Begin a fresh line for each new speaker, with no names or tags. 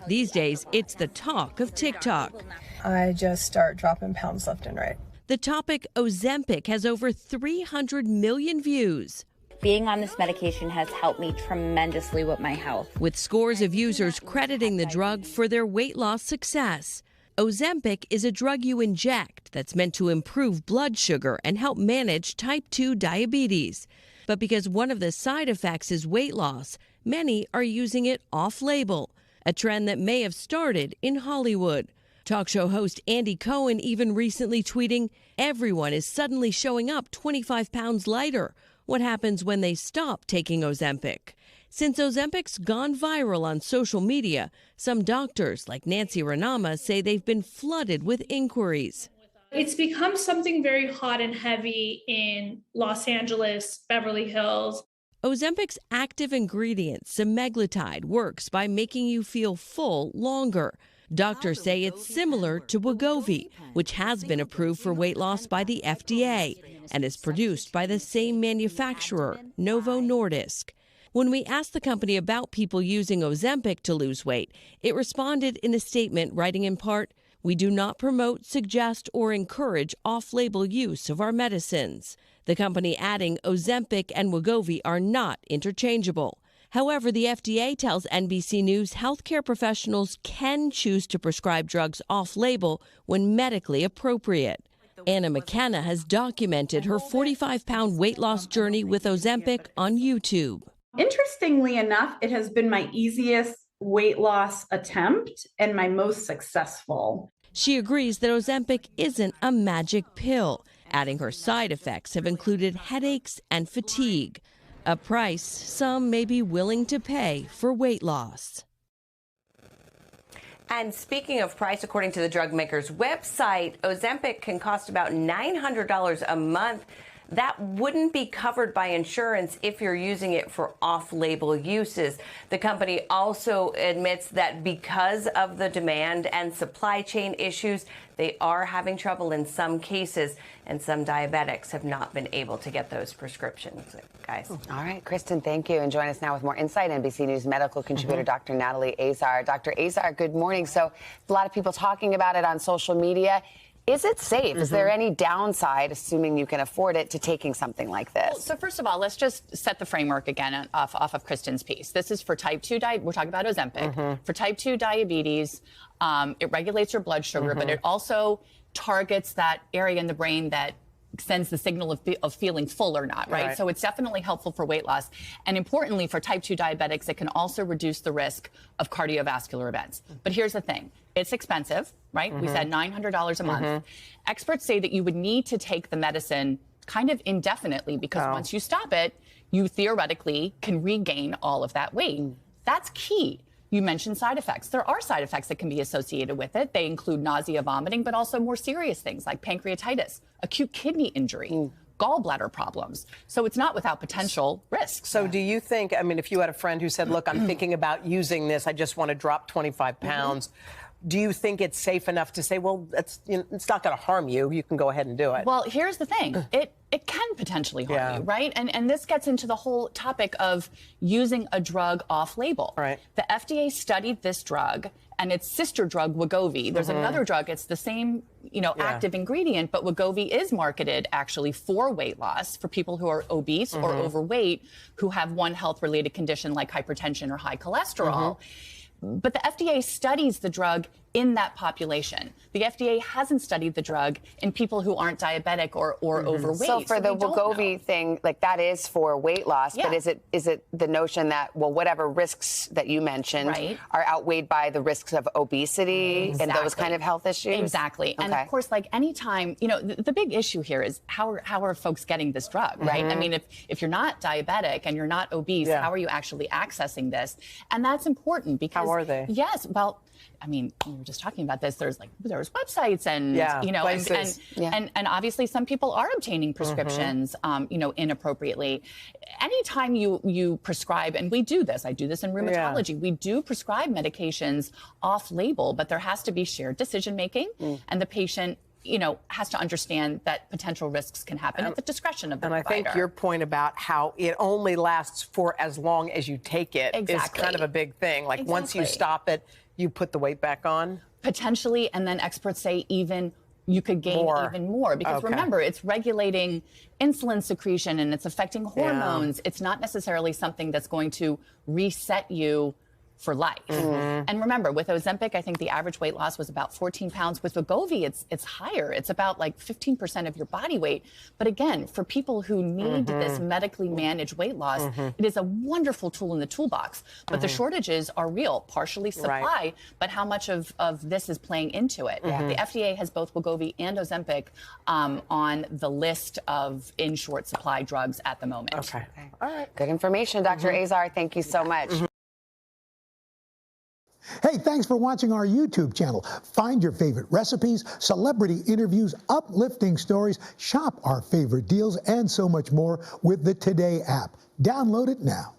These days, it's the talk of TikTok.
I just start dropping pounds left and right.
The topic Ozempic has over 300 million views.
Being on this medication has helped me tremendously with my health.
With scores of users crediting the drug for their weight loss success. Ozempic is a drug you inject that's meant to improve blood sugar and help manage type 2 diabetes. But because one of the side effects is weight loss, many are using it off-label, a trend that may have started in Hollywood. Talk show host Andy Cohen even recently tweeting, "Everyone is suddenly showing up 25 pounds lighter. What happens when they stop taking Ozempic?" Since Ozempic's gone viral on social media, some doctors like Nancy Ranama say they've been flooded with inquiries.
It's become something very hot and heavy in Los Angeles, Beverly Hills.
Ozempic's active ingredient, semaglutide, works by making you feel full longer. Doctors say it's similar to Wegovy, which has been approved for weight loss by the FDA and is produced by the same manufacturer, Novo Nordisk. When we asked the company about people using Ozempic to lose weight, it responded in a statement writing in part, "We do not promote, suggest, or encourage off-label use of our medicines." The company adding Ozempic and Wegovy are not interchangeable. However, the FDA tells NBC News healthcare professionals can choose to prescribe drugs off-label when medically appropriate. Anna McKenna has documented her 45-pound weight loss journey with Ozempic on YouTube.
Interestingly enough, it has been my easiest weight loss attempt and my most successful.
She agrees that Ozempic isn't a magic pill, adding her side effects have included headaches and fatigue, a price some may be willing to pay for weight loss.
And speaking of price, according to the drug maker's website, Ozempic can cost about $900 a month. That wouldn't be covered by insurance if you're using it for off-label uses. The company also admits that because of the demand and supply chain issues, they are having trouble in some cases, and some diabetics have not been able to get those prescriptions, guys.
All right, Kristen, thank you. And join us now with more insight, NBC News medical contributor Dr. Natalie Azar. Dr. Azar, good morning. So a lot of people talking about it on social media. Is it safe? Is there any downside, assuming you can afford it, to taking something like this?
Well, so first of all, let's just set the framework again off of Kristen's piece. This is for type 2 diabetes. We're talking about Ozempic. For type 2 diabetes, it regulates your blood sugar, but it also targets that area in the brain that sends the signal of feeling full or not, right? So it's definitely helpful for weight loss. And importantly, for type 2 diabetics, it can also reduce the risk of cardiovascular events. But here's the thing. It's expensive, right? We said $900 a month. Experts say that you would need to take the medicine kind of indefinitely because once you stop it, you theoretically can regain all of that weight. That's key. You mentioned side effects. There are side effects that can be associated with it. They include nausea, vomiting, but also more serious things like pancreatitis, acute kidney injury, gallbladder problems. So it's not without potential risks.
So do you think, I mean, if you had a friend who said, look, I'm thinking about using this, I just want to drop 25 pounds, do you think it's safe enough to say, well, it's not going to harm you, you can go ahead and do it?
Well, here's the thing. It can potentially harm you, right? And this gets into the whole topic of using a drug off-label.
Right.
The FDA studied this drug and its sister drug, Wegovy. There's another drug, it's the same, active ingredient, but Wegovy is marketed actually for weight loss for people who are obese or overweight who have one health-related condition like hypertension or high cholesterol. But the FDA studies the drug in that population. The FDA hasn't studied the drug in people who aren't diabetic or overweight.
So for the Wegovy thing, like that is for weight loss, but is it the notion that, well, whatever risks that you mentioned are outweighed by the risks of obesity and those kind of health issues?
Exactly. And of course, like anytime, the big issue here is how are folks getting this drug, right? I mean, if you're not diabetic and you're not obese, how are you actually accessing this? And that's important because...
How are they?
Yes, well... I mean, we were just talking about this. There's websites and, and obviously some people are obtaining prescriptions, inappropriately. Anytime you prescribe, and we do this, I do this in rheumatology, we do prescribe medications off label, but there has to be shared decision making and the patient has to understand that potential risks can happen at the discretion of the provider.
And I think your point about how it only lasts for as long as you take it is kind of a big thing. Like once you stop it, you put the weight back on?
Potentially, and then experts say even you could gain even more because remember, it's regulating insulin secretion and it's affecting hormones. It's not necessarily something that's going to reset you for life. And remember, with Ozempic, I think the average weight loss was about 14 pounds. With Wegovy, it's higher. It's about like 15% of your body weight. But again, for people who need this medically managed weight loss, it is a wonderful tool in the toolbox. But the shortages are real, partially supply, but how much of this is playing into it? The FDA has both Wegovy and Ozempic on the list of in short supply drugs at the moment.
Okay. All right. Good information, Dr. Azar. Thank you so much.
Hey, thanks for watching our YouTube channel. Find your favorite recipes, celebrity interviews, uplifting stories, shop our favorite deals, and so much more with the Today app. Download it now.